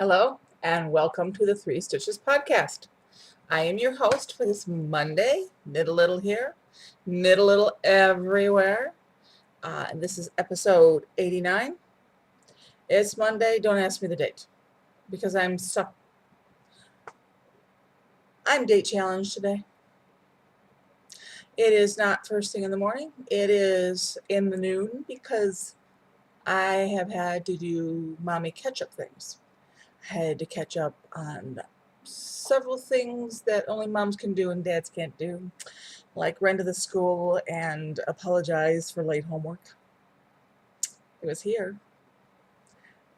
Hello, and welcome to the Three Stitches podcast. I am your host for this Monday. Knit a little here, knit a little everywhere. And this is episode 89. It's Monday. Don't ask me the date because I'm date challenged today. It is not first thing in the morning. It is in the noon because I have had to do mommy catch-up things. I had to catch up on several things that only moms can do and dads can't do, like run to the school and apologize for late homework. It was here,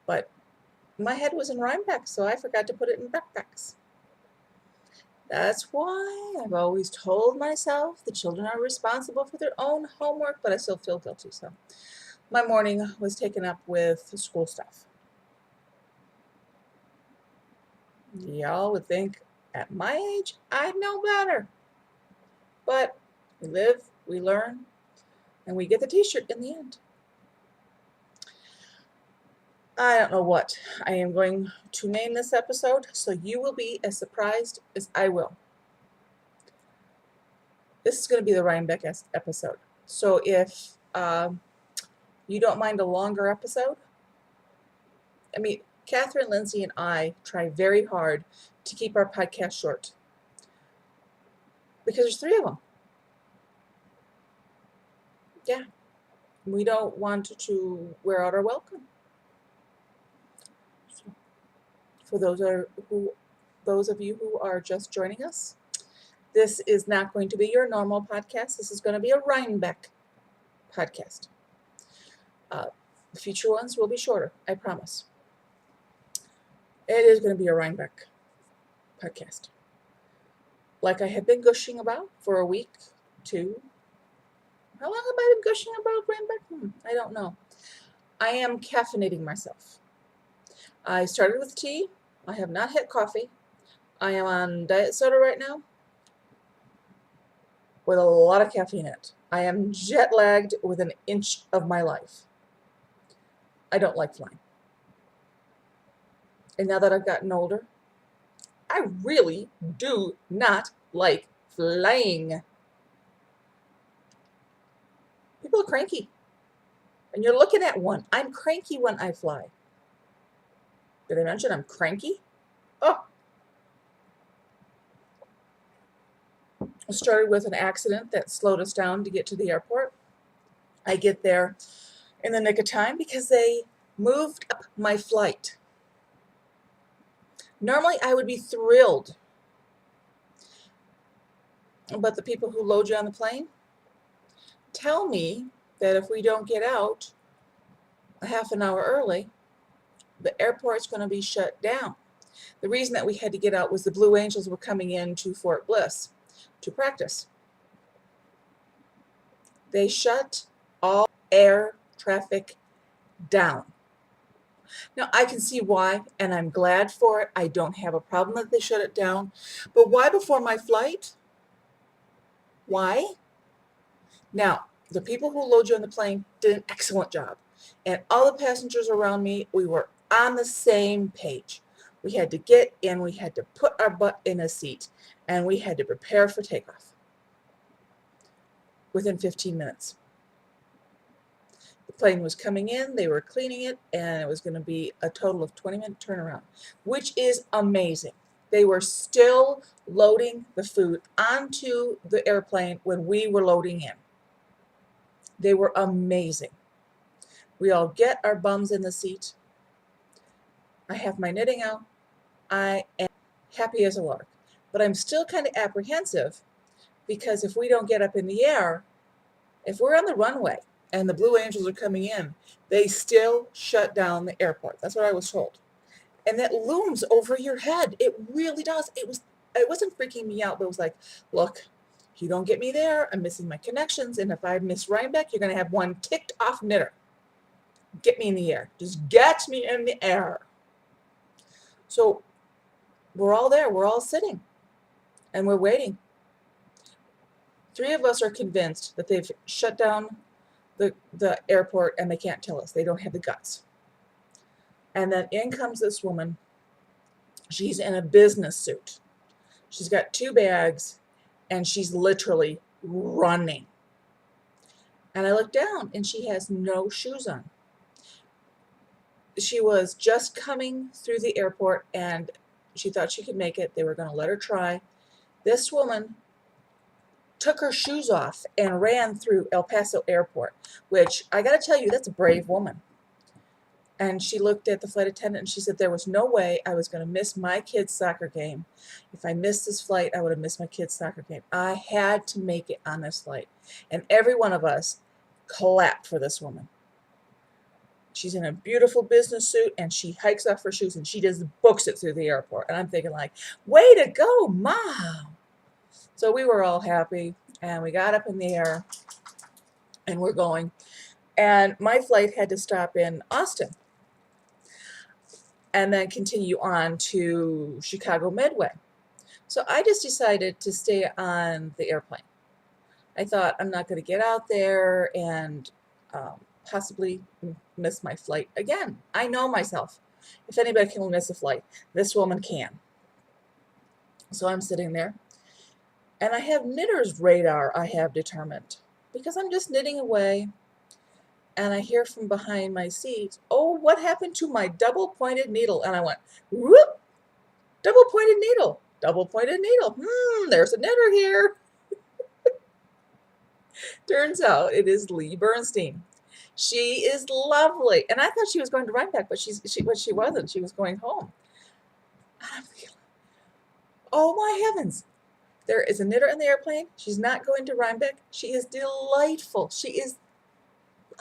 but my head was in Rhinebeck, so I forgot to put it in backpacks. That's why I've always told myself the children are responsible for their own homework, but I still feel guilty. So my morning was taken up with school stuff. Y'all would think at my age I'd know better. But we live, we learn, and we get the t-shirt in the end. I don't know what I am going to name this episode, so you will be as surprised as I will. This is going to be the Rhinebeck episode. So if you don't mind a longer episode, Catherine, Lindsay, and I try very hard to keep our podcast short because there's 3 of them. Yeah, we don't want to wear out our welcome. So, for those of you who are just joining us, this is not going to be your normal podcast. This is going to be a Rhinebeck podcast. The future ones will be shorter, I promise. It is going to be a Rhinebeck podcast. Like I have been gushing about for a week, 2. How long have I been gushing about Rhinebeck? I don't know. I am caffeinating myself. I started with tea. I have not had coffee. I am on diet soda right now with a lot of caffeine in it. I am jet lagged with an inch of my life. I don't like flying. And now that I've gotten older, I really do not like flying. People are cranky. And you're looking at one. I'm cranky when I fly. Did I mention I'm cranky? Oh. I started with an accident that slowed us down to get to the airport. I get there in the nick of time because they moved up my flight. Normally, I would be thrilled, but the people who load you on the plane tell me that if we don't get out a half an hour early, the airport's going to be shut down. The reason that we had to get out was the Blue Angels were coming into Fort Bliss to practice. They shut all air traffic down. Now, I can see why, and I'm glad for it. I don't have a problem that they shut it down. But why before my flight? Why? Now, the people who load you on the plane did an excellent job. And all the passengers around me, we were on the same page. We had to get in, we had to put our butt in a seat, and we had to prepare for takeoff within 15 minutes. The plane was coming in, they were cleaning it, and it was going to be a total of 20-minute turnaround, which is amazing. They were still loading the food onto the airplane when we were loading in. They were amazing. We all get our bums in the seat. I have my knitting out. I am happy as a lark, but I'm still kind of apprehensive because if we don't get up in the air, if we're on the runway and the Blue Angels are coming in, they still shut down the airport. That's what I was told. And that looms over your head. It really does. It wasn't freaking me out, but it was like, look, if you don't get me there, I'm missing my connections. And if I miss Rhinebeck, you're going to have one ticked off knitter. Get me in the air. Just get me in the air. So we're all there. We're all sitting. And we're waiting. 3 of us are convinced that they've shut down the airport and they can't tell us. They don't have the guts. And then in comes this woman She's in a business suit. She's got 2 bags, and she's literally running. And I look down, and she has no shoes on. She was just coming through the airport, and she thought she could make it. They were going to let her try. This woman took her shoes off and ran through El Paso Airport, which I got to tell you, that's a brave woman. And she looked at the flight attendant and she said there was no way I was going to miss my kid's soccer game. If I missed this flight, I would have missed my kid's soccer game. I had to make it on this flight. And every one of us clapped for this woman. She's in a beautiful business suit, and she hikes off her shoes and she just books it through the airport. And I'm thinking like, way to go, Mom. So we were all happy, and we got up in the air and we're going. And my flight had to stop in Austin and then continue on to Chicago Midway. So I just decided to stay on the airplane. I thought, I'm not going to get out there and possibly miss my flight again. I know myself. If anybody can miss a flight, this woman can. So I'm sitting there, and I have knitter's radar, I have determined, because I'm just knitting away. And I hear from behind my seat, oh, what happened to my double-pointed needle? And I went, whoop, double-pointed needle, double-pointed needle. There's a knitter here. Turns out it is Lee Bernstein. She is lovely. And I thought she was going to Rhinebeck, but she wasn't. She was going home. And I'm thinking, oh, my heavens. There is a knitter in the airplane. She's not going to Rhinebeck. She is delightful. She is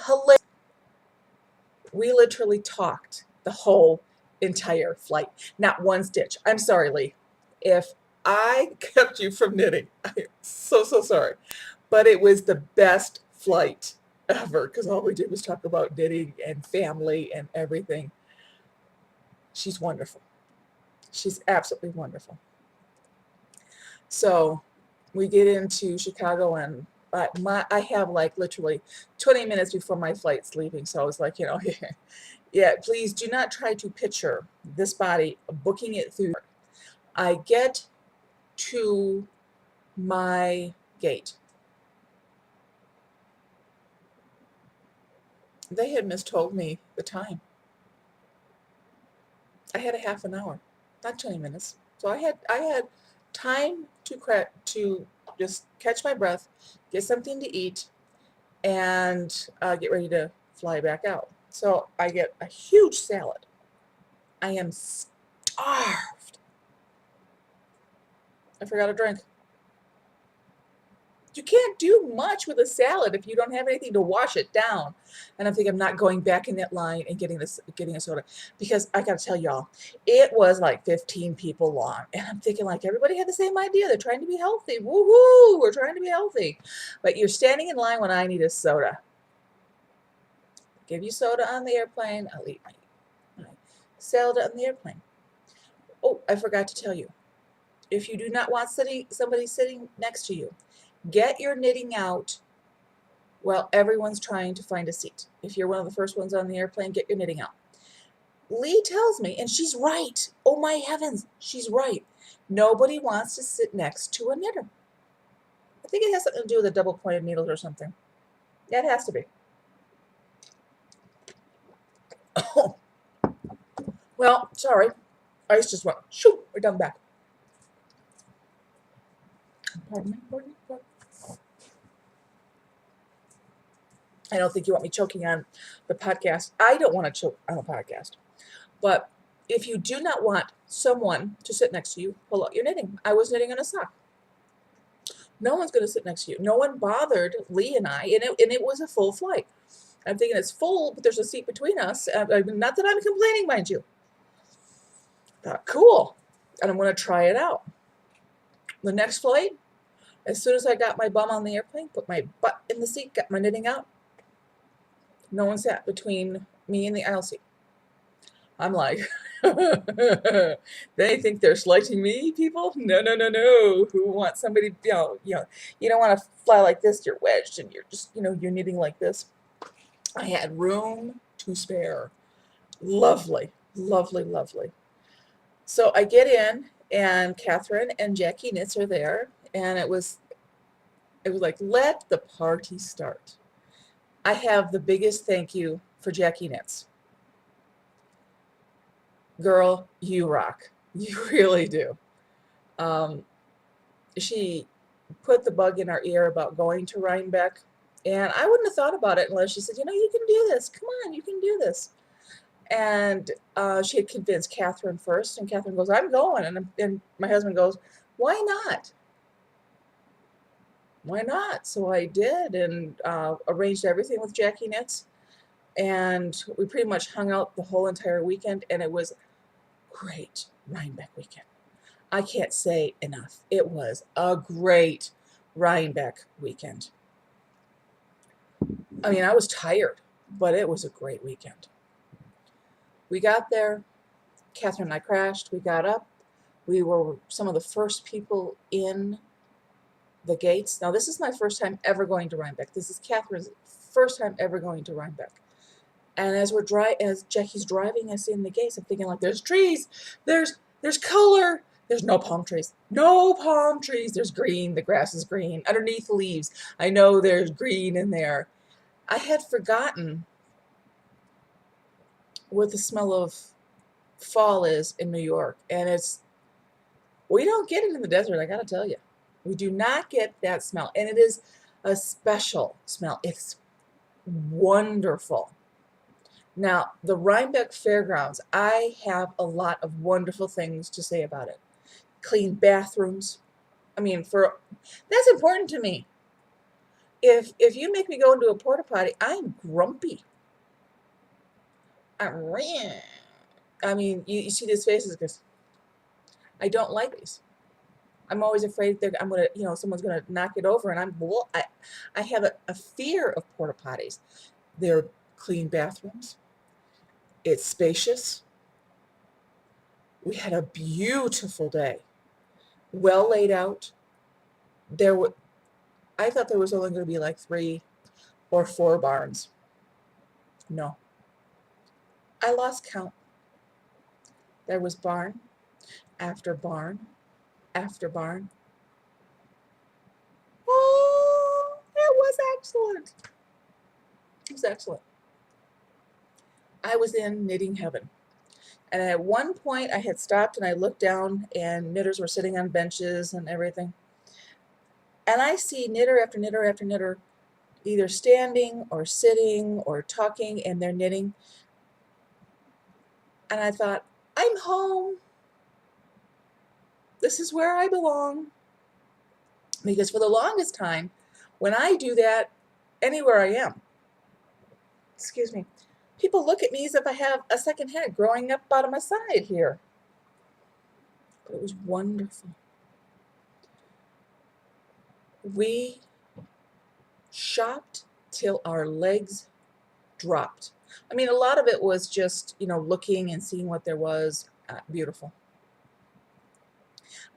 hilarious. We literally talked the whole entire flight. Not one stitch. I'm sorry, Lee. If I kept you from knitting, I'm so sorry. But it was the best flight ever, because all we did was talk about knitting and family and everything. She's wonderful. She's absolutely wonderful. So we get into Chicago, and I have like literally 20 minutes before my flight's leaving. So I was like, yeah, please do not try to picture this body booking it through. I get to my gate. They had mistold me the time. I had a half an hour, not 20 minutes. So I had time to just catch my breath, get something to eat, and get ready to fly back out. So I get a huge salad. I am starved. I forgot a drink. You can't do much with a salad if you don't have anything to wash it down. And I'm thinking, I'm not going back in that line and getting a soda, because I got to tell y'all, it was like 15 people long. And I'm thinking like everybody had the same idea. They're trying to be healthy. Woohoo! We're trying to be healthy. But you're standing in line when I need a soda. Give you soda on the airplane. I'll eat my salad on the airplane. Oh, I forgot to tell you. If you do not want somebody sitting next to you, get your knitting out while everyone's trying to find a seat. If you're one of the first ones on the airplane, get your knitting out. Lee tells me, and she's right. Oh my heavens, she's right. Nobody wants to sit next to a knitter. I think it has something to do with the double-pointed needles or something. Yeah, it has to be. Oh, well, sorry. Ice just went, shoo, we're done back. Pardon me. I don't think you want me choking on the podcast. I don't want to choke on a podcast. But if you do not want someone to sit next to you, pull out your knitting. I was knitting on a sock. No one's going to sit next to you. No one bothered Lee and I, and it was a full flight. I'm thinking it's full, but there's a seat between us. Not that I'm complaining, mind you. Thought, cool. And I'm going to try it out. The next flight, as soon as I got my bum on the airplane, put my butt in the seat, got my knitting out, no one sat between me and the aisle seat. I'm like, they think they're slighting me, people? No. Who wants somebody, you don't want to fly like this. You're wedged and you're just, you're knitting like this. I had room to spare. Lovely, lovely, lovely. So I get in, and Catherine and Jackie Nitz are there, and it was like, let the party start. I have the biggest thank you for Jackie Nitz. Girl, you rock. You really do. Um, she put the bug in our ear about going to Rhinebeck, and I wouldn't have thought about it unless she said, you can do this. Come on, you can do this. And she had convinced Catherine first, and Catherine goes, I'm going. And my husband goes, why not? Why not? So I did, and arranged everything with Jackie Nitz, and we pretty much hung out the whole entire weekend, and it was great Rhinebeck weekend. I can't say enough. It was a great Rhinebeck weekend. I mean, I was tired, but it was a great weekend. We got there. Catherine and I crashed. We got up. We were some of the first people in the gates. Now, this is my first time ever going to Rhinebeck. This is Catherine's first time ever going to Rhinebeck. And as Jackie's driving us in the gates, I'm thinking, like, there's trees, there's color. There's no palm trees. No palm trees. There's green. The grass is green. Underneath the leaves, I know there's green in there. I had forgotten what the smell of fall is in New York. And we don't get it in the desert, I gotta tell you. We do not get that smell. And it is a special smell. It's wonderful. Now, the Rhinebeck Fairgrounds, I have a lot of wonderful things to say about it. Clean bathrooms. I mean, that's important to me. If you make me go into a porta potty, I'm grumpy. I mean, you see these faces because I don't like these. I'm always afraid that someone's gonna knock it over, and I have a fear of porta potties. They're clean bathrooms. It's spacious. We had a beautiful day, well laid out. I thought there was only going to be like 3 or 4 barns. No, I lost count. There was barn after barn after barn. Oh, it was excellent. It was excellent. I was in knitting heaven. And at one point I had stopped and I looked down, and knitters were sitting on benches and everything. And I see knitter after knitter after knitter either standing or sitting or talking, and they're knitting. And I thought, I'm home. This is where I belong. Because for the longest time, when I do that, anywhere I am, excuse me, people look at me as if I have a second head growing up out of my side here. But it was wonderful. We shopped till our legs dropped. I mean, a lot of it was just, looking and seeing what there was. Beautiful.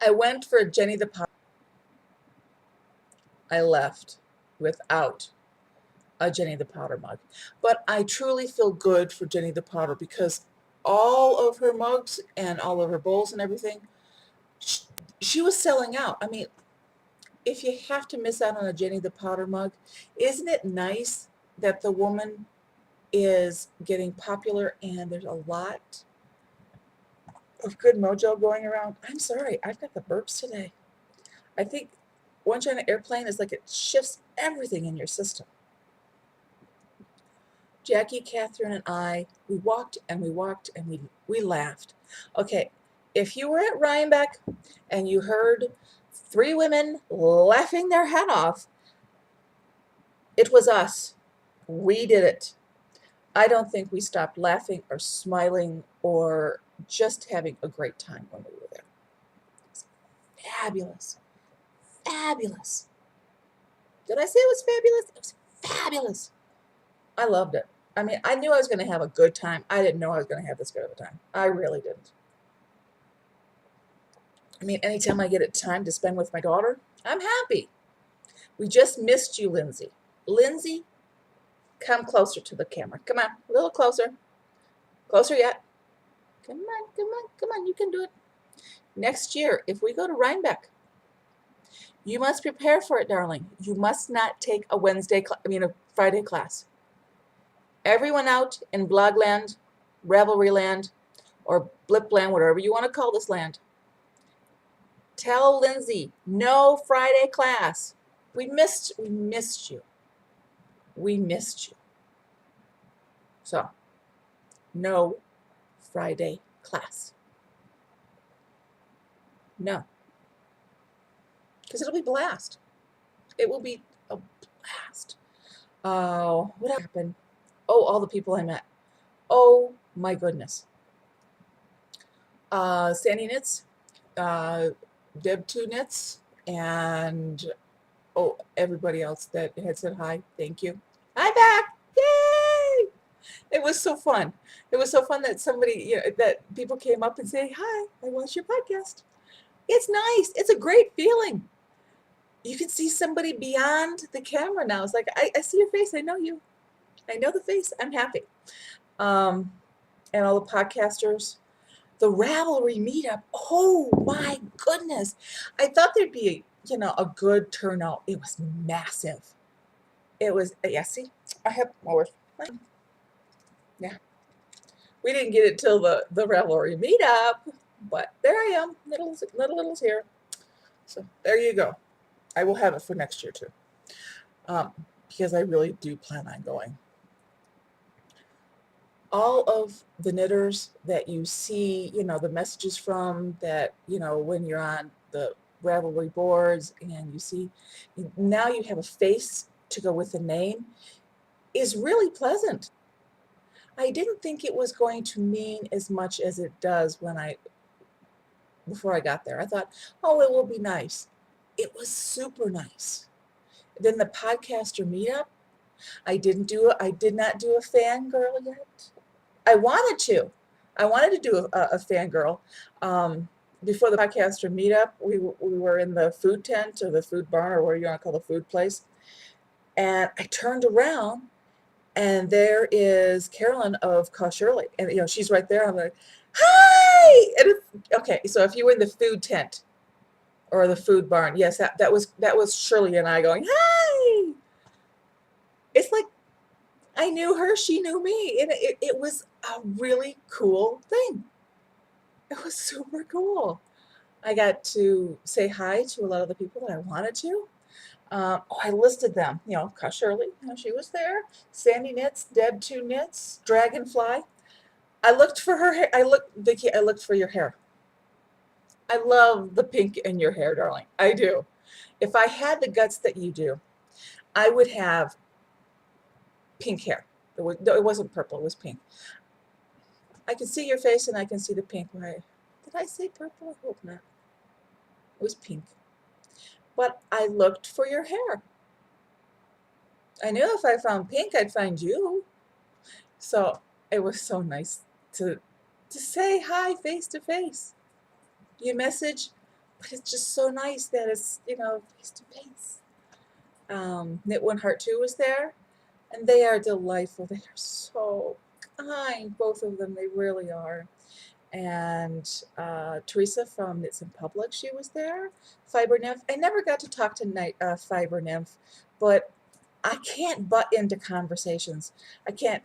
I went for Jenny the Powder. I left without a Jenny the Powder mug. But I truly feel good for Jenny the Powder, because all of her mugs and all of her bowls and everything, she was selling out. I mean, if you have to miss out on a Jenny the Powder mug, isn't it nice that the woman is getting popular and there's a lot of good mojo going around? I'm sorry, I've got the burps today. I think once you're on an airplane, it's like it shifts everything in your system. Jackie, Catherine, and I, we walked and we walked and we laughed. Okay, if you were at Rhinebeck and you heard 3 women laughing their head off, it was us. We did it. I don't think we stopped laughing or smiling or just having a great time when we were there. It was fabulous. Fabulous. Did I say it was fabulous? It was fabulous. I loved it. I mean, I knew I was going to have a good time. I didn't know I was going to have this good of a time. I really didn't. I mean, anytime I get a time to spend with my daughter, I'm happy. We just missed you, Lindsay. Lindsay, come closer to the camera. Come on, a little closer. Closer yet. Come on, come on, come on. You can do it. Next year, if we go to Rhinebeck, you must prepare for it, darling. You must not take a a Friday class. Everyone out in Blogland, Revelry Land, or Blipland, whatever you want to call this land, tell Lindsay, no Friday class. We missed you. We missed you. So, no Friday class. No. Because it'll be blast. It will be a blast. Oh, what happened? Oh, all the people I met. Oh my goodness. Sandy Knits, Deb Two Knits, and everybody else that had said hi. Thank you. I'm back. Yay! It was so fun. It was so fun that that people came up and say, hi, I watched your podcast. It's nice. It's a great feeling. You can see somebody beyond the camera now. It's like, I see your face. I know you. I know the face. I'm happy. And all the podcasters, the Ravelry meetup. Oh my goodness. I thought there'd be, a good turnout. It was massive. It was, yeah, see, I have more. Yeah. We didn't get it till the Ravelry meetup, but there I am. Little's here. So there you go. I will have it for next year too. Because I really do plan on going. All of the knitters that you see, the messages from that, when you're on the Ravelry boards and you see, now you have a face to go with the name, is really pleasant. I didn't think it was going to mean as much as it does before I got there. I thought, oh, it will be nice. It was super nice. Then the podcaster meetup, I did not do a fangirl yet. I wanted to. I wanted to do a fangirl. Before the podcaster meetup, we were in the food tent or the food barn or whatever you want to call the food place. And I turned around and there is Carolyn of Shirley. And, she's right there. I'm like, hi! And okay, so if you were in the food tent or the food barn, yes, that was Shirley and I going, hi! It's like I knew her, she knew me. And it was a really cool thing. It was super cool. I got to say hi to a lot of the people that I wanted to. I listed them. Shirley, she was there. Sandy Knits, Deb Two Knits, Dragonfly. I looked for her hair. Vicki, I looked for your hair. I love the pink in your hair, darling. I do. If I had the guts that you do, I would have pink hair. No, it wasn't purple, it was pink. I can see your face and I can see the pink. Right? Did I say purple? I hope not. It was pink. But I looked for your hair. I knew if I found pink, I'd find you. So it was so nice to say hi face to face. You message, but it's just so nice that it's, face to face. Knit One Heart 2 was there, and they are delightful. They are so kind, both of them. They really are. And Teresa from Knits in Public, she was there. Fiber Nymph. I never got to talk to Fiber Nymph, but I can't butt into conversations. I can't.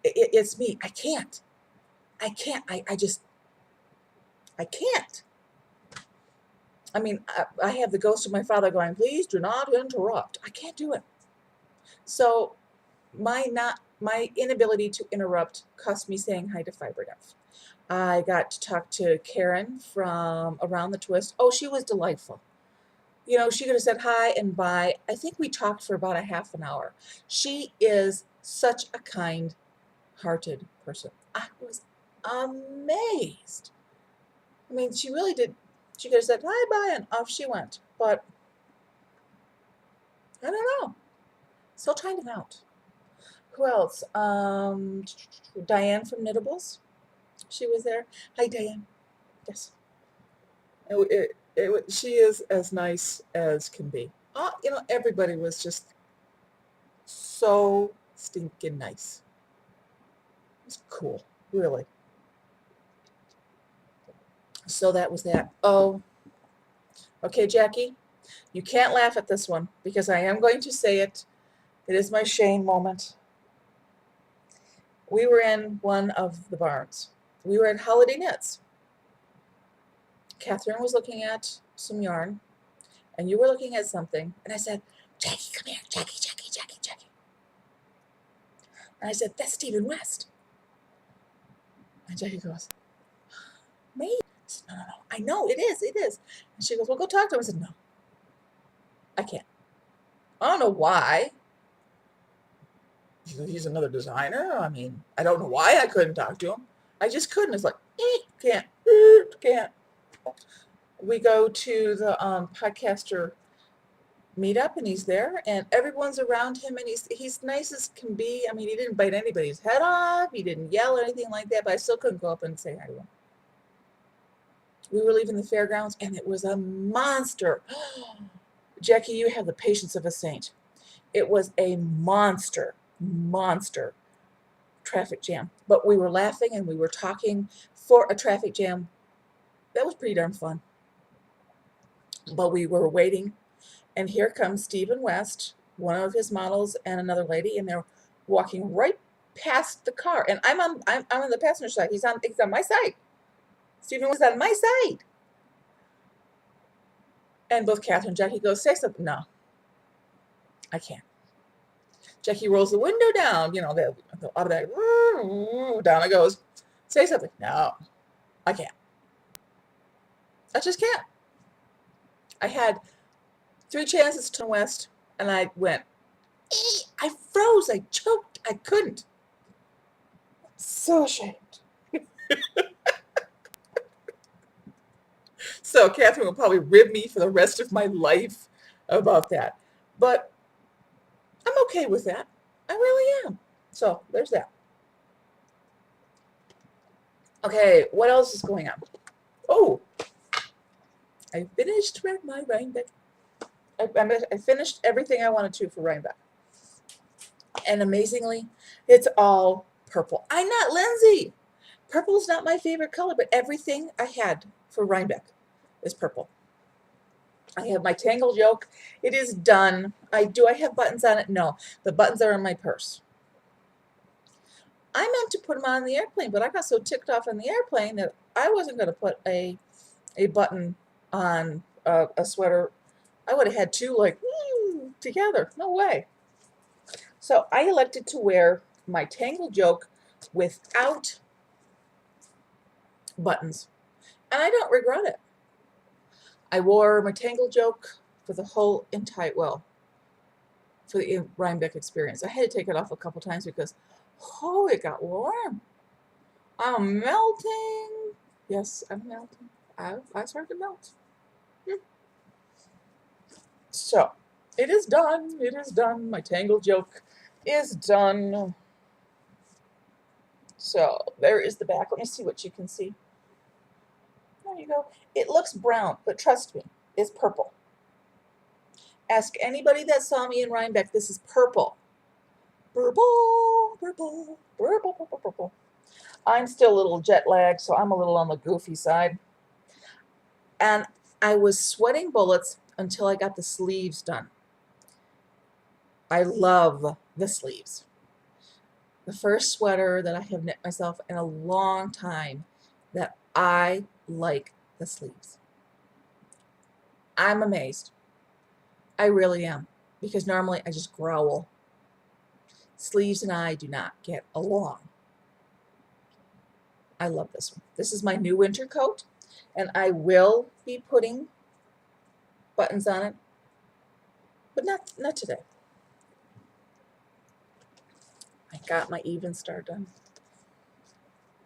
It's me. I can't. I can't. I mean, I have the ghost of my father going, please do not interrupt. I can't do it. So my inability to interrupt cost me saying hi to Fiber Nymph. I got to talk to Karen from Around the Twist. Oh, she was delightful. She could have said hi and bye. I think we talked for about a half an hour. She is such a kind-hearted person. I was amazed. I mean, she really did. She could have said hi, bye, and off she went. But I don't know. Still trying to out. Who else? Diane from Knittables. She was there. Hi, Diane. Yes. She is as nice as can be. Everybody was just so stinking nice. It's cool, really. So that was that. Oh, okay, Jackie, you can't laugh at this one because I am going to say it. It is my Shane moment. We were in one of the barns. We were at Holiday Knits. Catherine was looking at some yarn, and you were looking at something. And I said, Jackie, come here. Jackie, Jackie, Jackie, Jackie. And I said, that's Stephen West. And Jackie goes, me? I said, no, no, no. I know, it is, it is. And she goes, well, go talk to him. I said, no, I can't. I don't know why. He's another designer. I mean, I don't know why I couldn't talk to him. I just couldn't. It's like, can't, can't. We go to the podcaster meetup, and he's there, and everyone's around him, and he's nice as can be. I mean, he didn't bite anybody's head off. He didn't yell or anything like that, but I still couldn't go up and say hi to him. We were leaving the fairgrounds, and it was a monster. Jackie, you have the patience of a saint. It was a monster traffic jam. But we were laughing and we were talking for a traffic jam. That was pretty darn fun. But we were waiting, and here comes Stephen West, one of his models, and another lady, and they're walking right past the car. And I'm on the passenger side. He's on my side. Stephen was on my side. And both Catherine and Jackie go, say something. No, I can't. Jackie rolls the window down, you know, the automatic, down it goes. Say something. No, I can't. I just can't. I had 3 chances to West, and I went, I froze, I choked, I couldn't. So ashamed. So Catherine will probably rib me for the rest of my life about that. But I'm okay with that. I really am. So there's that. Okay, what else is going on? Oh, I finished my Rhinebeck. I finished everything I wanted to for Rhinebeck. And amazingly, it's all purple. I'm not Lindsay. Purple's not my favorite color, but everything I had for Rhinebeck is purple. I have my tangled yoke. It is done. Do I have buttons on it? No. The buttons are in my purse. I meant to put them on the airplane, but I got so ticked off on the airplane that I wasn't going to put a button on a sweater. I would have had 2 like together. No way. So I elected to wear my tangled yoke without buttons, and I don't regret it. I wore my tangled yoke for the whole entire, well, for the Rhinebeck experience. I had to take it off a couple times because, oh, it got warm. I'm melting. Yes, I'm melting. I started to melt. So, it is done. It is done. My tangled yoke is done. So, there is the back. Let me see what you can see. There you go. It looks brown, but trust me, it's purple. Ask anybody that saw me in Rhinebeck. This is purple. Purple, purple, purple, purple, purple. I'm still a little jet lagged, so I'm a little on the goofy side. And I was sweating bullets until I got the sleeves done. I love the sleeves. The first sweater that I have knit myself in a long time that I like the sleeves. I'm amazed. I really am. Because normally I just growl. Sleeves and I do not get along. I love this one. This is my new winter coat, and I will be putting buttons on it, but not today. I got my even star done.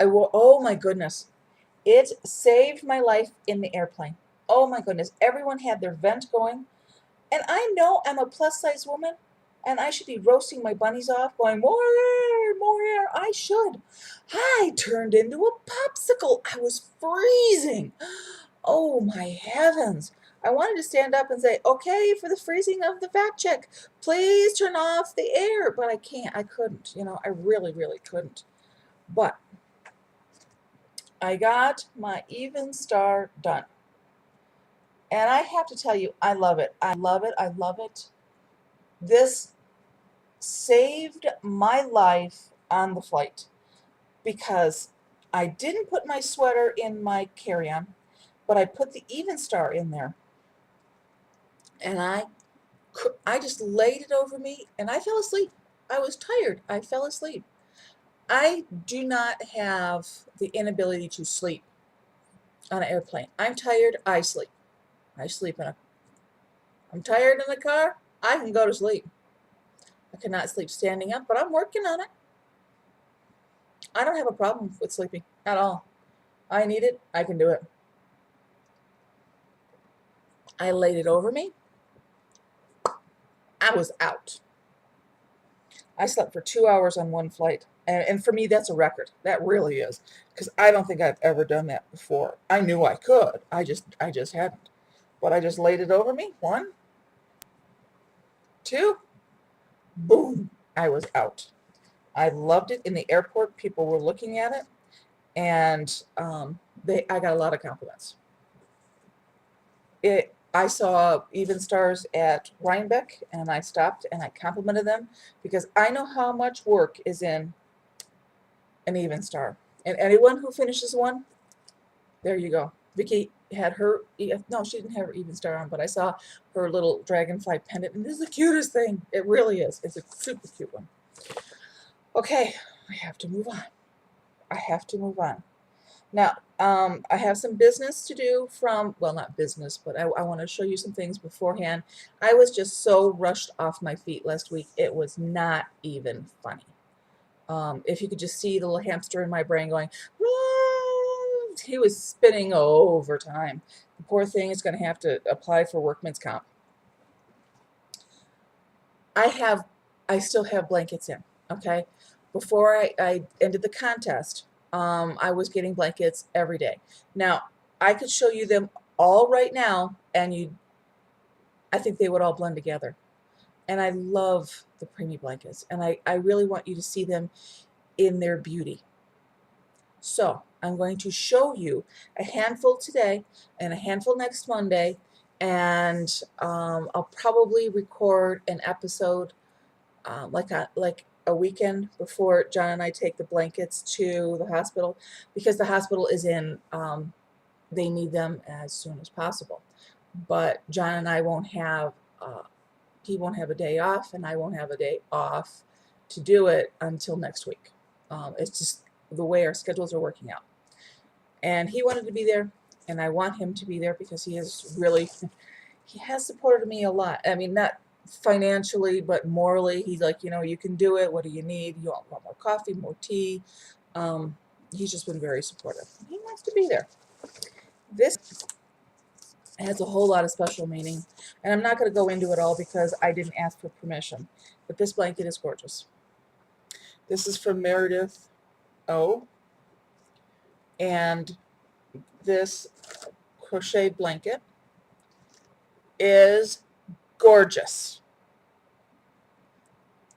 Oh my goodness. It saved my life in the airplane. Oh my goodness. Everyone had their vent going. And I know I'm a plus size woman, and I should be roasting my bunnies off, going, more air, more air. I should. I turned into a popsicle. I was freezing. Oh my heavens. I wanted to stand up and say, okay, for the freezing of the fact check, please turn off the air. But I can't. I couldn't. You know, I really, really couldn't. But I got my even star done. And I have to tell you, I love it. I love it. I love it. This saved my life on the flight because I didn't put my sweater in my carry-on, but I put the even star in there. And I just laid it over me and I fell asleep. I was tired. I fell asleep. I do not have the inability to sleep on an airplane. I'm tired, I sleep. I sleep in a I'm tired in the car, I can go to sleep. I cannot sleep standing up, but I'm working on it. I don't have a problem with sleeping at all. I need it, I can do it. I laid it over me. I was out. I slept for 2 hours on one flight. And for me, that's a record. That really is. Because I don't think I've ever done that before. I knew I could. I just hadn't. But I just laid it over me. 1, 2, boom. I was out. I loved it. In the airport, people were looking at it. And I got a lot of compliments. I saw even stars at Rhinebeck, and I stopped and I complimented them because I know how much work is in an even star. And anyone who finishes one, there you go. Vicky had her, no, she didn't have her even star on, but I saw her little dragonfly pendant, and this is the cutest thing. It really is. It's a super cute one. Okay, I have to move on. I have to move on. Now, I have some business to do from, well, not business, but I want to show you some things beforehand. I was just so rushed off my feet last week. It was not even funny. If you could just see the little hamster in my brain going, he was spinning over time. The poor thing is going to have to apply for workman's comp. I still have blankets in, okay? Before I ended the contest, I was getting blankets every day. Now, I could show you them all right now, and I think they would all blend together. And I love the preemie blankets, and I really want you to see them in their beauty. So I'm going to show you a handful today and a handful next Monday, and I'll probably record an episode like a weekend before John and I take the blankets to the hospital, because the hospital is in, they need them as soon as possible. But John and I won't have, he won't have a day off, and I won't have a day off to do it until next week. It's just the way our schedules are working out. And he wanted to be there, and I want him to be there because he has supported me a lot. I mean, not financially, but morally. He's like, you can do it. What do you need? You want more coffee, more tea? He's just been very supportive. He wants to be there. This has a whole lot of special meaning, and I'm not going to go into it all because I didn't ask for permission. But this blanket is gorgeous. This is from Meredith O. And this crochet blanket is gorgeous.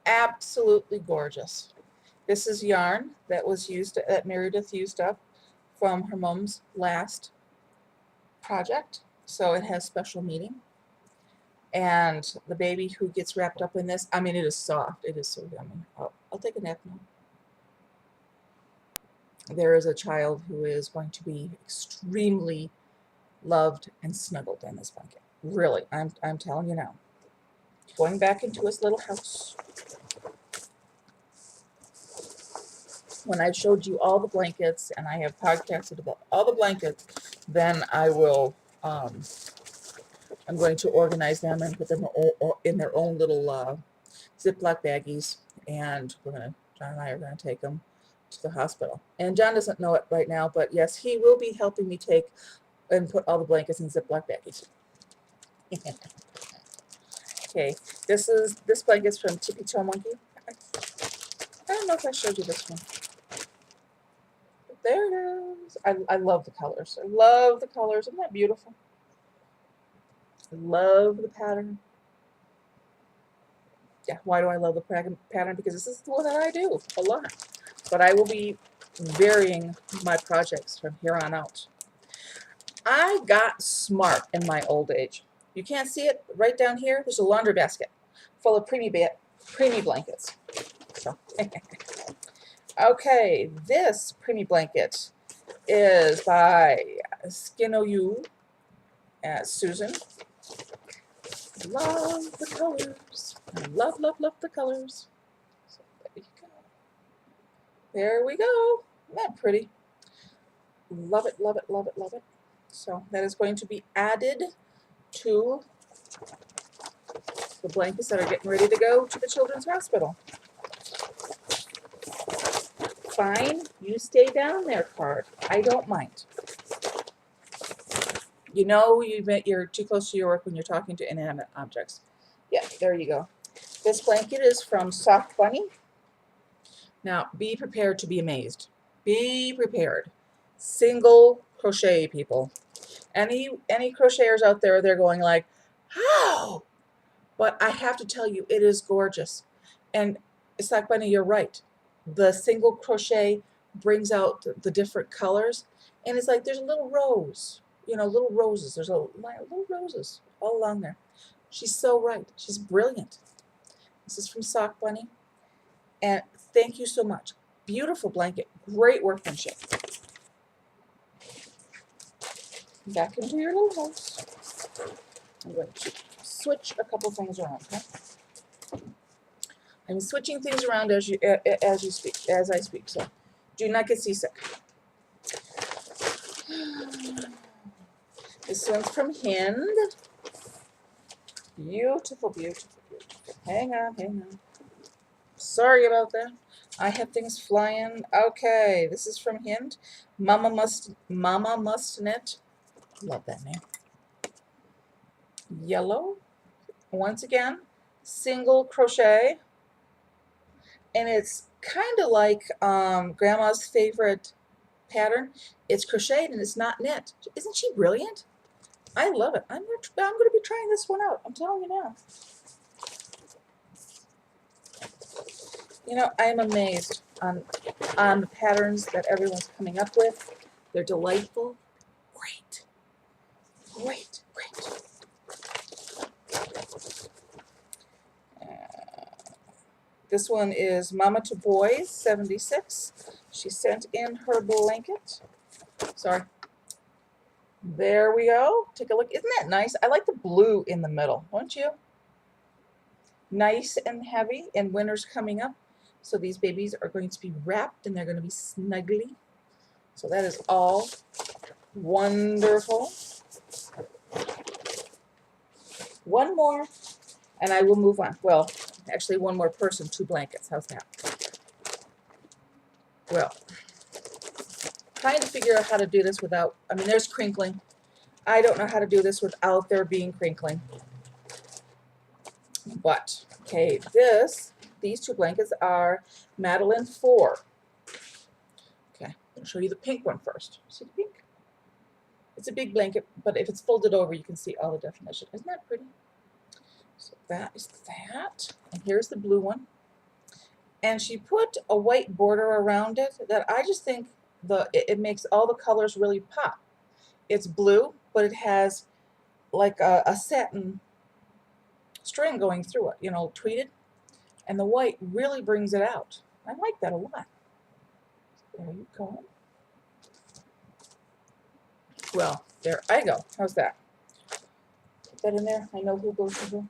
Absolutely gorgeous. This is yarn that Meredith used up from her mom's last project, so it has special meaning. And the baby who gets wrapped up in this, I mean, it is soft. It is so yummy. I'll take a nap now. There is a child who is going to be extremely loved and snuggled in this blanket. Really, I'm telling you now. Going back into his little house. When I've showed you all the blankets and I have podcasted about all the blankets, then I will, I'm going to organize them and put them in their own little Ziploc baggies, and John and I are going to take them to the hospital. And John doesn't know it right now, but yes, he will be helping me take and put all the blankets in Ziploc baggies. Okay, this blanket's from Tippy Toe Monkey. I don't know if I showed you this one. But there it is. I love the colors. I love the colors. Isn't that beautiful? I love the pattern. Yeah, why do I love the pattern? Because this is the one that I do a lot. But I will be varying my projects from here on out. I got smart in my old age. You can't see it right down here. There's a laundry basket full of preemie blankets. So, okay, this preemie blanket is by Skin OU and Susan. Love the colors. I love, love, love the colors. So there you go. There we go. Isn't that pretty? Love it, love it, love it, love it. So that is going to be added to the blankets that are getting ready to go to the Children's Hospital. Fine, you stay down there, card. I don't mind. You know you're too close to your work when you're talking to inanimate objects. Yeah, there you go. This blanket is from Soft Bunny. Now, be prepared to be amazed. Be prepared. Single crochet, people. Any crocheters out there, they're going like, how? But I have to tell you, it is gorgeous. And Soft Bunny, you're right. The single crochet brings out the different colors. And it's like there's a little rose. You know, little roses. There's little roses all along there. She's so right. She's brilliant. This is from Sock Bunny. And thank you so much. Beautiful blanket. Great workmanship. Back into your little house. I'm going to switch a couple things around. Okay? I'm switching things around as I speak. So do not get seasick. This one's from Hind. Beautiful, beautiful, beautiful. Hang on. Sorry about that. I have things flying. Okay, this is from Hind. Mama Must Knit. Love that name. Yellow. Once again, single crochet. And it's kind of like Grandma's favorite pattern. It's crocheted and it's not knit. Isn't she brilliant? I love it. I'm going to be trying this one out. I'm telling you now. You know, I am amazed on the patterns that everyone's coming up with. They're delightful. Great. This one is Mama to Boys 76. She sent in her blanket. Sorry. There we go. Take a look. Isn't that nice? I like the blue in the middle, don't you? Nice and heavy, and winter's coming up. So these babies are going to be wrapped and they're going to be snuggly. So that is all wonderful. One more, and I will move on. Well, actually one more person, 2 blankets. How's that? Well, trying to figure out how to do this without, I mean, there's crinkling. I don't know how to do this without there being crinkling. But, okay, these 2 blankets are Madeline 4. Okay, I'll show you the pink one first. See the pink? It's a big blanket, but if it's folded over, you can see all the definition. Isn't that pretty? So that is that. And here's the blue one. And she put a white border around it that I just think it makes all the colors really pop. It's blue, but it has like a satin string going through it, you know, tweeted. And the white really brings it out. I like that a lot. There you go. Well, there I go. How's that? Put that in there. I know who goes to who.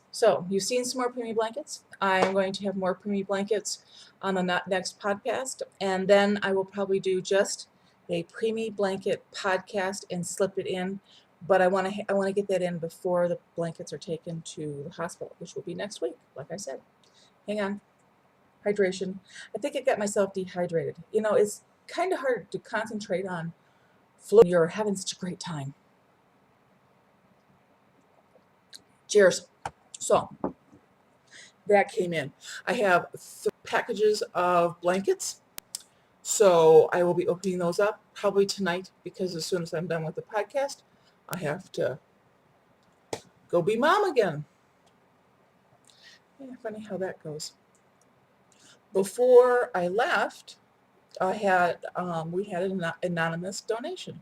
So, you've seen some more preemie blankets. I'm going to have more preemie blankets on the next podcast. And then I will probably do just a preemie blanket podcast and slip it in. But I want to get that in before the blankets are taken to the hospital, which will be next week, like I said. Hang on. Hydration. I think I got myself dehydrated. You know, it's kind of hard to concentrate on flu. You're having such a great time. Cheers. So, that came in. I have 3 packages of blankets. So, I will be opening those up probably tonight because as soon as I'm done with the podcast, I have to go be mom again. Yeah, funny how that goes. Before I left, we had an anonymous donation.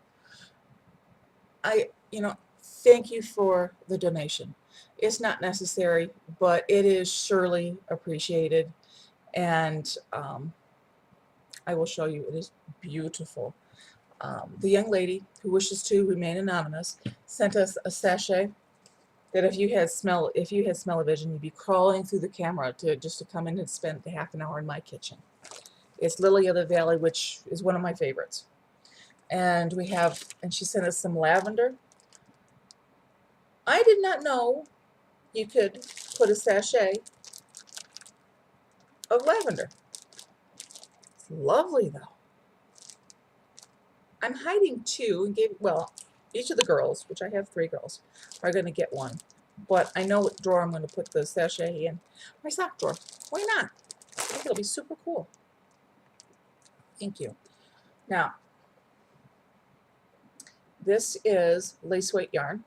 Thank you for the donation. It's not necessary, but it is surely appreciated. And I will show you. It is beautiful. The young lady who wishes to remain anonymous sent us a sachet that if you had smell-o-vision, you'd be crawling through the camera to come in and spend half an hour in my kitchen. It's Lily of the Valley, which is one of my favorites. And she sent us some lavender. I did not know you could put a sachet of lavender. It's lovely though. I'm hiding two and each of the girls, which I have 3 girls, are going to get one. But I know what drawer I'm going to put the sachet in. My sock drawer. Why not? I think it'll be super cool. Thank you. Now, this is lace weight yarn.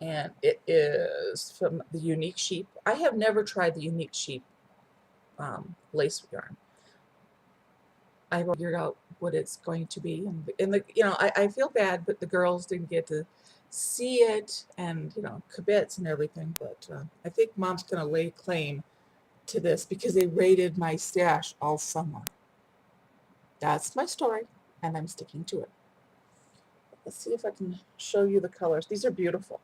And it is from the Unique Sheep. I have never tried the Unique Sheep lace yarn. I figured out what it's going to be, and I feel bad, but the girls didn't get to see it, and kibitz and everything. But I think Mom's gonna lay claim to this because they raided my stash all summer. That's my story, and I'm sticking to it. Let's see if I can show you the colors. These are beautiful.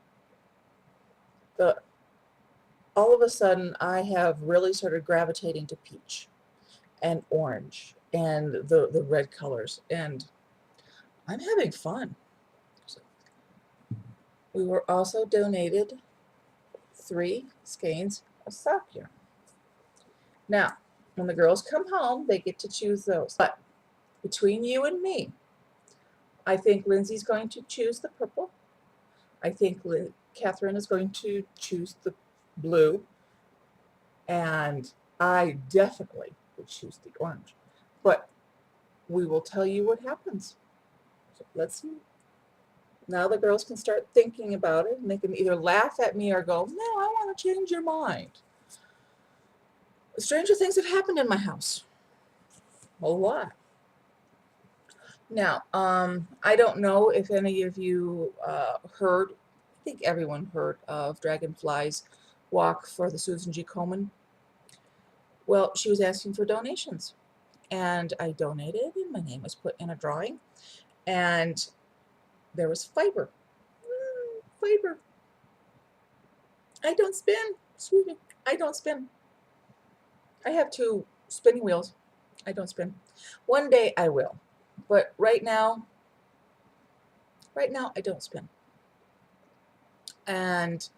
All of a sudden, I have really started gravitating to peach and orange and the red colors, and I'm having fun. So, we were also donated 3 skeins of sock yarn. Now, when the girls come home, they get to choose those. But between you and me, I think Lindsay's going to choose the purple. I think Catherine is going to choose the blue. And I definitely would choose the orange. But we will tell you what happens. So let's see. Now the girls can start thinking about it, and they can either laugh at me or go, no, I want to change your mind. Stranger things have happened in my house. A lot. Now, I don't know if any of you heard, I think everyone heard of Dragonfly's walk for the Susan G. Komen. Well, she was asking for donations, and I donated, and my name was put in a drawing, and there was fiber. Fiber. I don't spin. Excuse me. I don't spin. I have 2 spinning wheels. I don't spin. One day I will, but right now I don't spin. And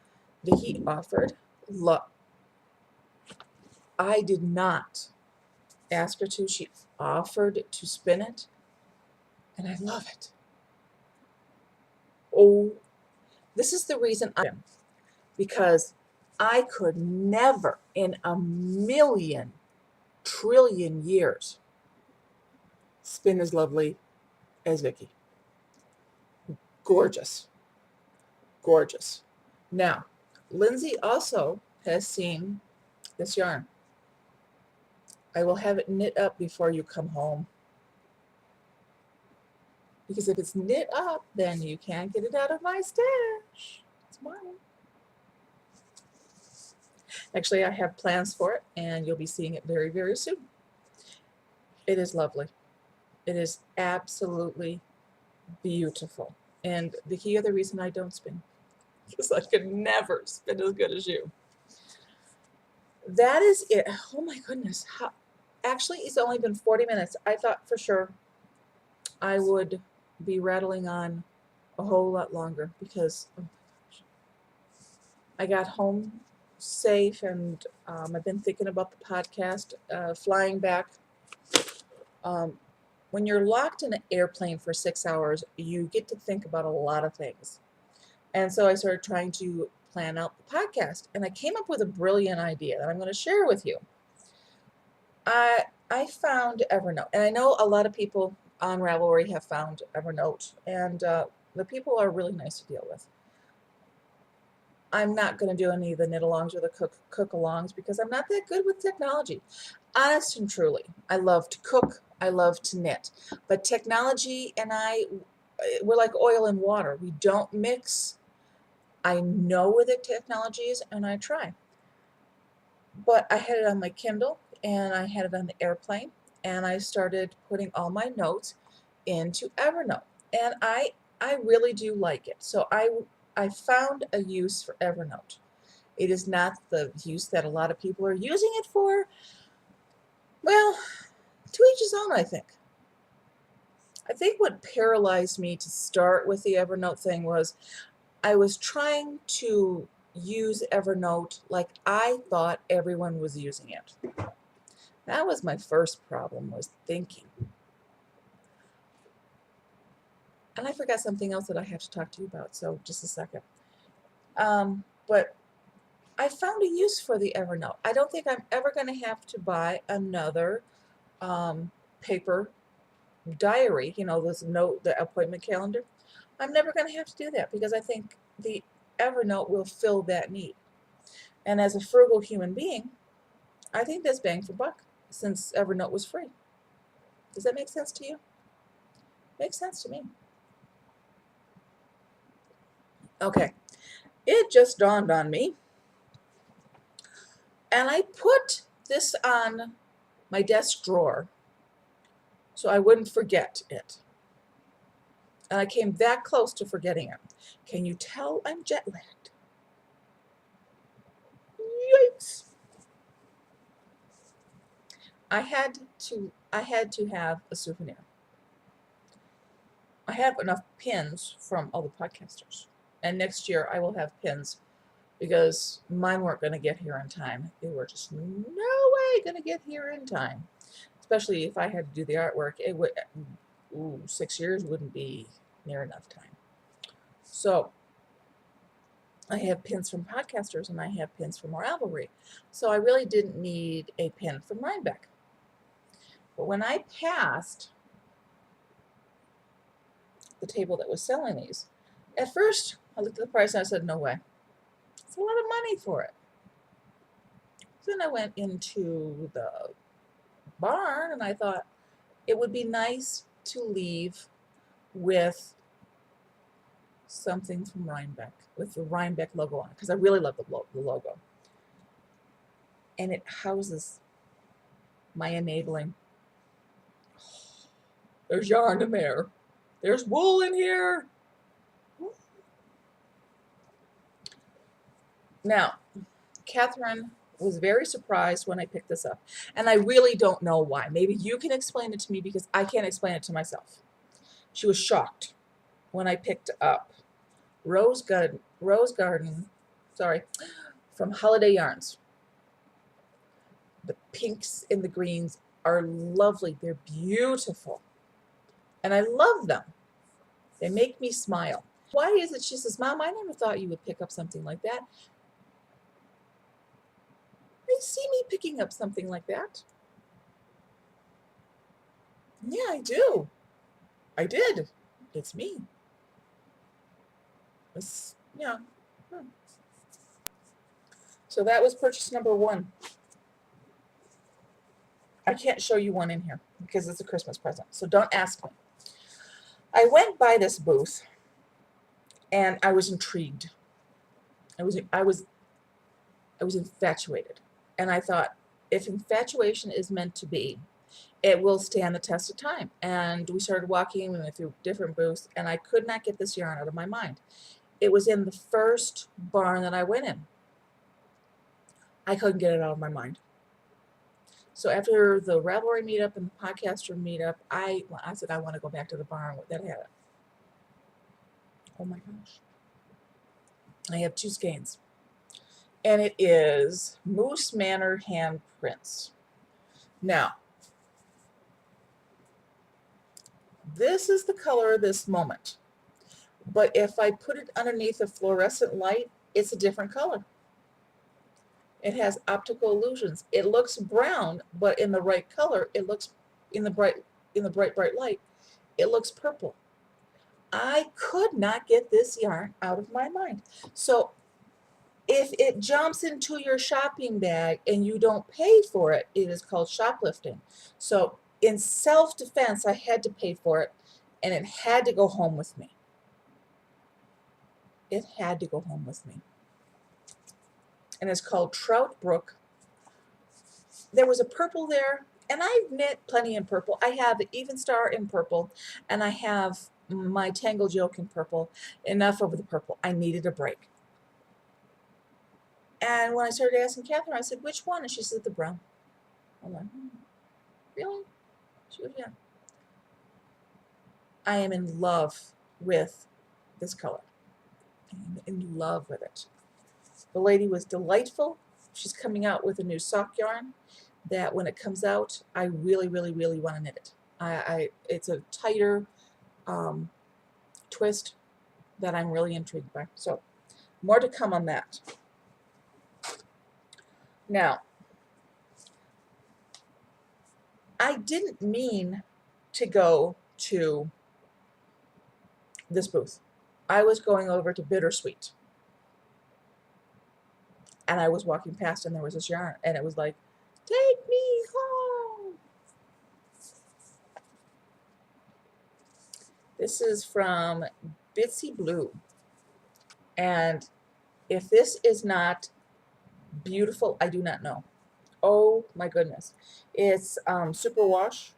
Vicky offered, look, I did not ask her to. She offered to spin it, and I love it. Oh, this is the reason because I could never in a million trillion years spin as lovely as Vicky. Gorgeous. Gorgeous. Now, Lindsay also has seen this yarn. I will have it knit up before you come home. Because if it's knit up, then you can't get it out of my stash. It's mine. Actually, I have plans for it, and you'll be seeing it very, very soon. It is lovely. It is absolutely beautiful. And the other reason I don't spin, because I could never spin as good as you. That is it. Oh my goodness. Actually, it's only been 40 minutes. I thought for sure I would be rattling on a whole lot longer because I got home safe, and I've been thinking about the podcast, flying back. When you're locked in an airplane for 6 hours, you get to think about a lot of things. And so I started trying to plan out the podcast, and I came up with a brilliant idea that I'm going to share with you. I found Evernote, and I know a lot of people on Ravelry have found Evernote, and the people are really nice to deal with. I'm not going to do any of the knit-alongs or the cook-alongs because I'm not that good with technology. Honest and truly, I love to cook, I love to knit, but technology and we're like oil and water. We don't mix. I know where the technology is, and I try. But I had it on my Kindle, and I had it on the airplane, and I started putting all my notes into Evernote, and I really do like it. So I found a use for Evernote. It is not the use that a lot of people are using it for. Well, to each his own, I think. I think what paralyzed me to start with the Evernote thing was I was trying to use Evernote like I thought everyone was using it. That was my first problem, was thinking. And I forgot something else that I have to talk to you about, so just a second. But I found a use for the Evernote. I don't think I'm ever going to have to buy another paper diary, this note, the appointment calendar. I'm never going to have to do that because I think the Evernote will fill that need. And as a frugal human being, I think that's bang for buck since Evernote was free. Does that make sense to you? Makes sense to me. Okay, it just dawned on me, and I put this on my desk drawer so I wouldn't forget it. And I came that close to forgetting it. Can you tell I'm jet lagged? Yikes. I had to have a souvenir. I have enough pins from all the podcasters. And next year I will have pins because mine weren't going to get here in time. They were just no way going to get here in time. Especially if I had to do the artwork, it would 6 years wouldn't be near enough time. So I have pins from podcasters and I have pins from Ravelry. So I really didn't need a pin from Rhinebeck. But when I passed the table that was selling these, at first I looked at the price and I said, no way. It's a lot of money for it. So then I went into the barn and I thought it would be nice to leave with something from Rhinebeck, with the Rhinebeck logo on it, because I really love the logo. And it houses my enabling. There's yarn in there. There's wool in here. Now, Catherine was very surprised when I picked this up. And I really don't know why. Maybe you can explain it to me because I can't explain it to myself. She was shocked when I picked up Rose Garden, from Holiday Yarns. The pinks and the greens are lovely. They're beautiful. And I love them. They make me smile. Why is it? She says, Mom, I never thought you would pick up something like that. They see me picking up something like that. Yeah, I do. I did. It's me. It's, yeah. So that was purchase number 1. I can't show you one in here because it's a Christmas present. So don't ask me. I went by this booth and I was intrigued. I was infatuated. And I thought, if infatuation is meant to be, it will stand the test of time. And we started walking, we went through different booths, and I could not get this yarn out of my mind. It was in the first barn that I went in. I couldn't get it out of my mind. So after the Ravelry meetup and the podcaster meetup, I said, I want to go back to the barn that had it. Oh my gosh. I have 2 skeins. And it is Moose Manor handprints. Now, this is the color of this moment. But if I put it underneath a fluorescent light, it's a different color. It has optical illusions. It looks brown, but in the right color, it looks in the bright light, it looks purple. I could not get this yarn out of my mind. So If it jumps into your shopping bag and you don't pay for it, it is called shoplifting. So in self-defense, I had to pay for it, and it had to go home with me. It had to go home with me. And it's called Trout Brook. There was a purple there, and I've knit plenty in purple. I have the Even Star in purple, and I have my Tangled Yoke in purple. Enough of the purple. I needed a break. And when I started asking Catherine, I said, which one? And she said, the brown. I'm like, really? She goes, yeah. I am in love with this color. I'm in love with it. The lady was delightful. She's coming out with a new sock yarn that when it comes out, I really, really, really want to knit it. It's a tighter twist that I'm really intrigued by. So more to come on that. Now, I didn't mean to go to this booth. I was going over to Bittersweet. And I was walking past and there was this yarn and it was like, take me home. This is from Bitsy Blue. And if this is not beautiful, I do not know. Oh my goodness. It's superwash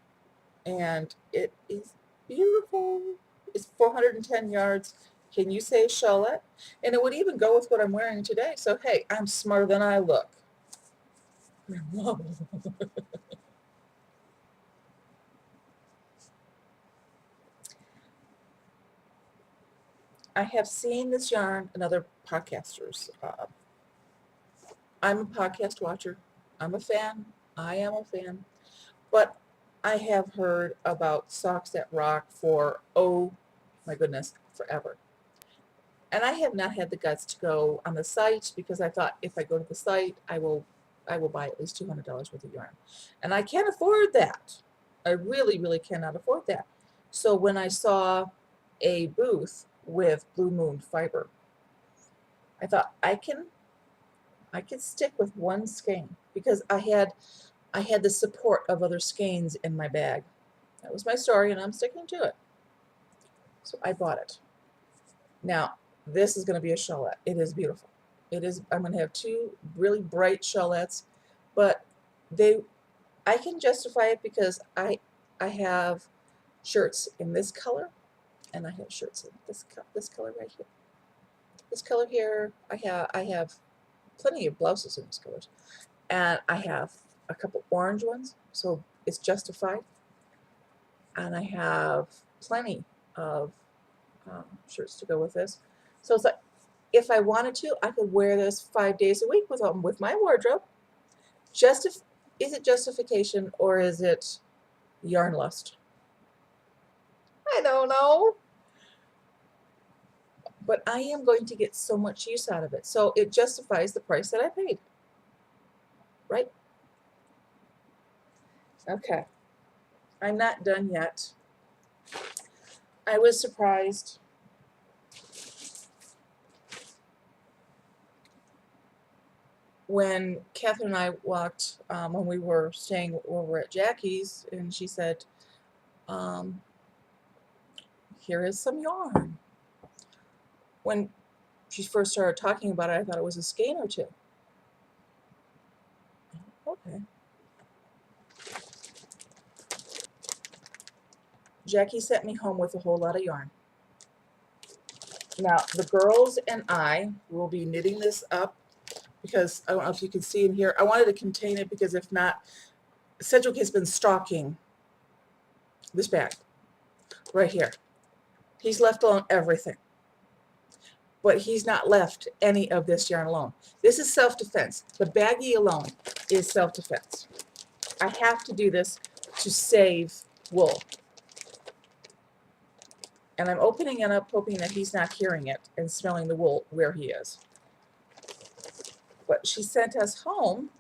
and it is beautiful. It's 410 yards. Can you say Charlotte? And it would even go with what I'm wearing today. So hey, I'm smarter than I look. I have seen this yarn in other podcasters. I'm a podcast watcher. I'm a fan. I am a fan. But I have heard about Socks That Rock for, oh my goodness, forever. And I have not had the guts to go on the site because I thought if I go to the site, I will buy at least $200 worth of yarn. And I can't afford that. I really, really cannot afford that. So when I saw a booth with Blue Moon fiber, I thought I can stick with one skein because I had the support of other skeins in my bag. That was my story and I'm sticking to it. So I bought it. Now, this is going to be a chalette. It is beautiful. It is. I'm going to have two really bright chalettes, but I can justify it because I have shirts in this color, and I have shirts in this color right here. This color here, I have plenty of blouses in these colors, and I have a couple orange ones, so it's justified. And I have plenty of shirts to go with this. So it's like, if I wanted to, I could wear this 5 days a week with my wardrobe. Is it justification or is it yarn lust? I don't know. But I am going to get so much use out of it. So it justifies the price that I paid. Right? Okay. I'm not done yet. I was surprised when Catherine and I walked, when we were staying over at Jackie's, and she said, here is some yarn. When she first started talking about it, I thought it was a skein or two. Okay. Jackie sent me home with a whole lot of yarn. Now, the girls and I will be knitting this up because I don't know if you can see in here. I wanted to contain it because if not, Cedric has been stalking this bag right here. He's left alone everything. But he's not left any of this yarn alone. This is self-defense. The baggie alone is self-defense. I have to do this to save wool. And I'm opening it up hoping that he's not hearing it and smelling the wool where he is. But she sent us home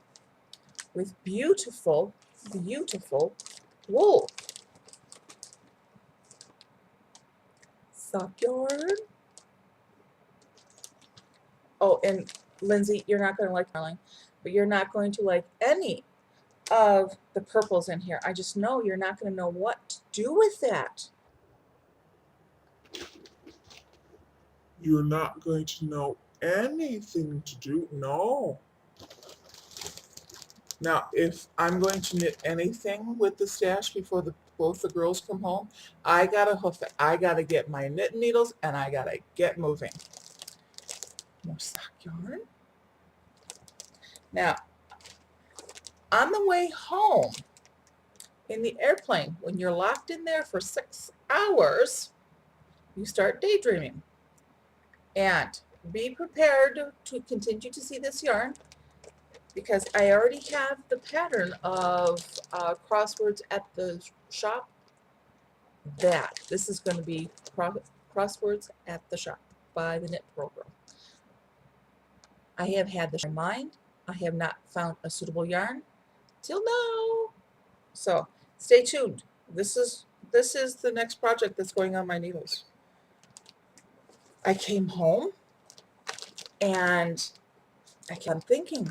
with beautiful, beautiful wool. Sock yarn. Oh, and Lindsay, you're not going to like darling, but you're not going to like any of the purples in here. I just know you're not going to know what to do with that. You're not going to know anything to do. No. Now, if I'm going to knit anything with the stash before both the girls come home, I gotta hoof it. I gotta get my knit needles and I gotta get moving. More sock yarn. Now, on the way home in the airplane, when you're locked in there for 6 hours, you start daydreaming. And be prepared to continue to see this yarn because I already have the pattern of crosswords at the shop. This is going to be crosswords at the shop by the Knit Program. I have had this in mind. I have not found a suitable yarn till now. So stay tuned. This is the next project that's going on my needles. I came home and I kept thinking,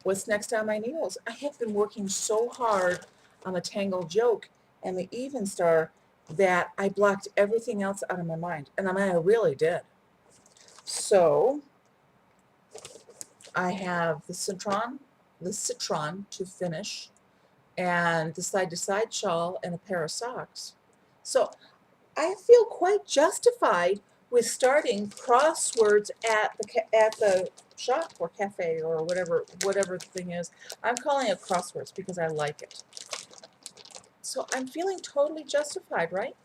what's next on my needles? I have been working so hard on the Tangled Joke and the Even Star that I blocked everything else out of my mind. And I mean, I really did. So I have the citron to finish, and the side-to-side shawl and a pair of socks. So I feel quite justified with starting crosswords at the shop or cafe or whatever the thing is. I'm calling it crosswords because I like it. So I'm feeling totally justified, right?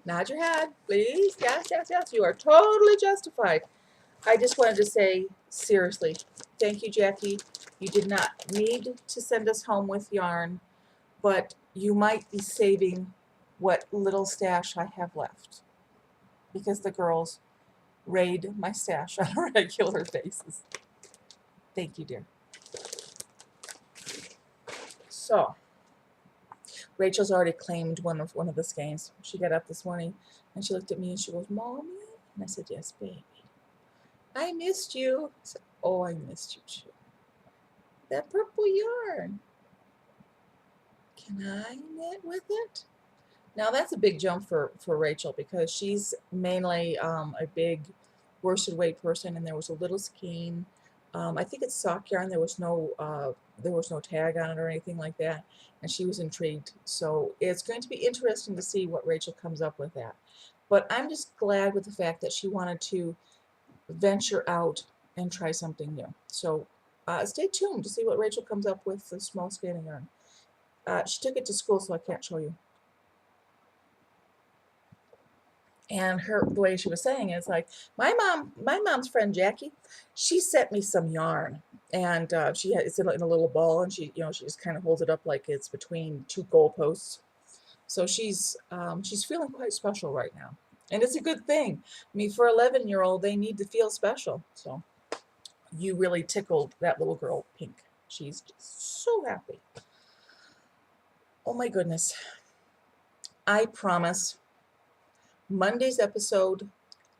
Nod your head, please. Yes, yes, yes. You are totally justified. I just wanted to say, seriously, thank you, Jackie. You did not need to send us home with yarn, but you might be saving what little stash I have left because the girls raid my stash on a regular basis. Thank you, dear. So, Rachel's already claimed one of the skeins. She got up this morning and she looked at me and she goes, "Mommy?" And I said, "Yes, baby. I missed you." I said, "Oh, I missed you too. That purple yarn. Can I knit with it?" Now that's a big jump for Rachel because she's mainly a big worsted weight person, and there was a little skein. I think it's sock yarn. There was no tag on it or anything like that, and she was intrigued. So it's going to be interesting to see what Rachel comes up with that. But I'm just glad with the fact that she wanted to venture out and try something new. So stay tuned to see what Rachel comes up with the small skein of yarn. She took it to school, so I can't show you. And the way she was saying it is like, my mom's friend Jackie, she sent me some yarn, and it's in a little ball, and she just kind of holds it up like it's between two goalposts. So she's feeling quite special right now, and it's a good thing. I mean, for 11-year-old, they need to feel special. So you really tickled that little girl pink. She's just so happy. Oh my goodness. I promise Monday's episode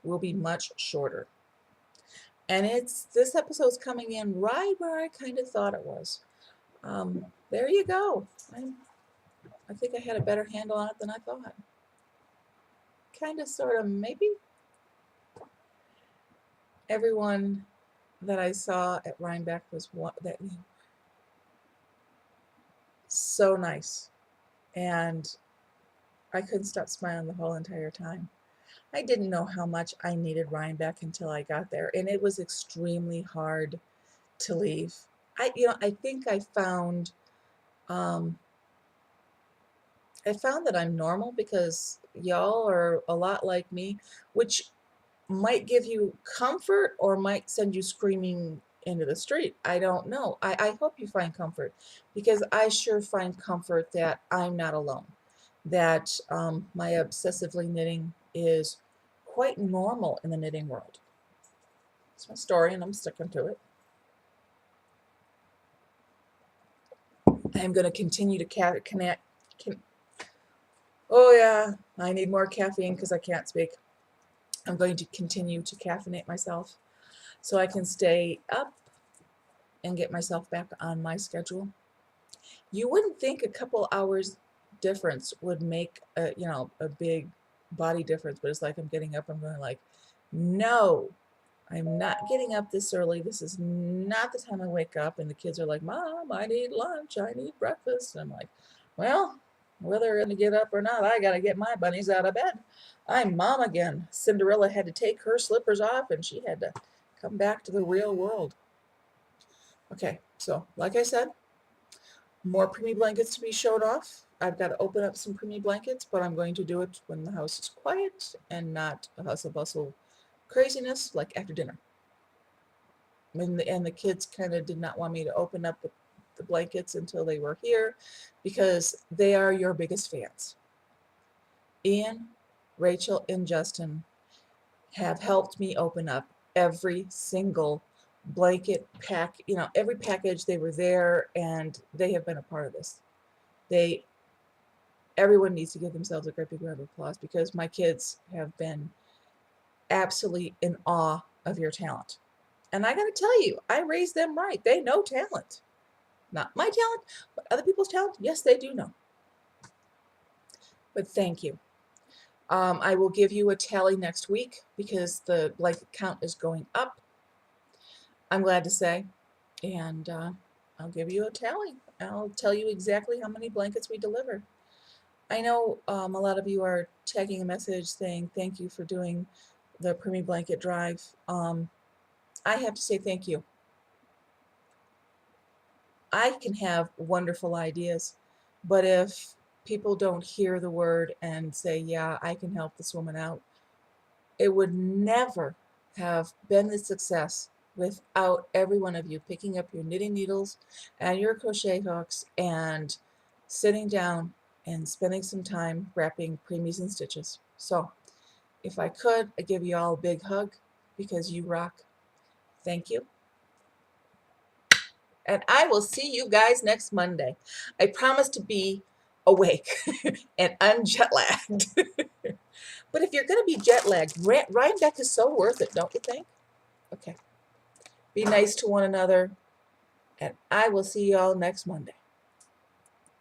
will be much shorter. And this episode's coming in right where I kind of thought it was. There you go. I think I had a better handle on it than I thought. Kind of, sort of, maybe. Everyone that I saw at Rhinebeck was so nice. And I couldn't stop smiling the whole entire time. I didn't know how much I needed Rhinebeck until I got there, and it was extremely hard to leave. I think I found that I'm normal because y'all are a lot like me, which might give you comfort or might send you screaming into the street. I don't know. I hope you find comfort because I sure find comfort that I'm not alone, that my obsessively knitting is quite normal in the knitting world. It's my story and I'm sticking to it. I'm going to continue to oh yeah, I need more caffeine because I can't speak. I'm going to continue to caffeinate myself so I can stay up and get myself back on my schedule. You wouldn't think a couple hours difference would make a big body difference, but it's like I'm getting up, I'm going like, no, I'm not getting up this early. This is not the time I wake up. And the kids are like, Mom, I need lunch. I need breakfast. And I'm like, well, whether they're going to get up or not, I got to get my bunnies out of bed. I'm mom again. Cinderella had to take her slippers off and she had to come back to the real world. Okay, so like I said, more preemie blankets to be showed off. I've got to open up some preemie blankets, but I'm going to do it when the house is quiet and not a hustle bustle craziness like after dinner. And the kids kind of did not want me to open up the blankets until they were here because they are your biggest fans. Ian, Rachel, and Justin have helped me open up every single blanket pack, every package. They were there and they have been a part of this. Everyone needs to give themselves a great big round of applause because my kids have been absolutely in awe of your talent. And I got to tell you, I raised them right. They know talent. Not my talent, but other people's talent. Yes, they do know. But thank you. I will give you a tally next week because the blanket count is going up, I'm glad to say. And I'll give you a tally. I'll tell you exactly how many blankets we delivered. I know a lot of you are tagging a message saying thank you for doing the preemie blanket drive. I have to say thank you. I can have wonderful ideas, but if people don't hear the word and say, yeah, I can help this woman out, it would never have been the success without every one of you picking up your knitting needles and your crochet hooks and sitting down and spending some time wrapping preemies and stitches. So if I could, I'd give you all a big hug because you rock. Thank you. And I will see you guys next Monday. I promise to be awake and unjet lagged. But if you're going to be jet lagged, Rhinebeck is so worth it, don't you think? Okay. Be nice to one another. And I will see you all next Monday.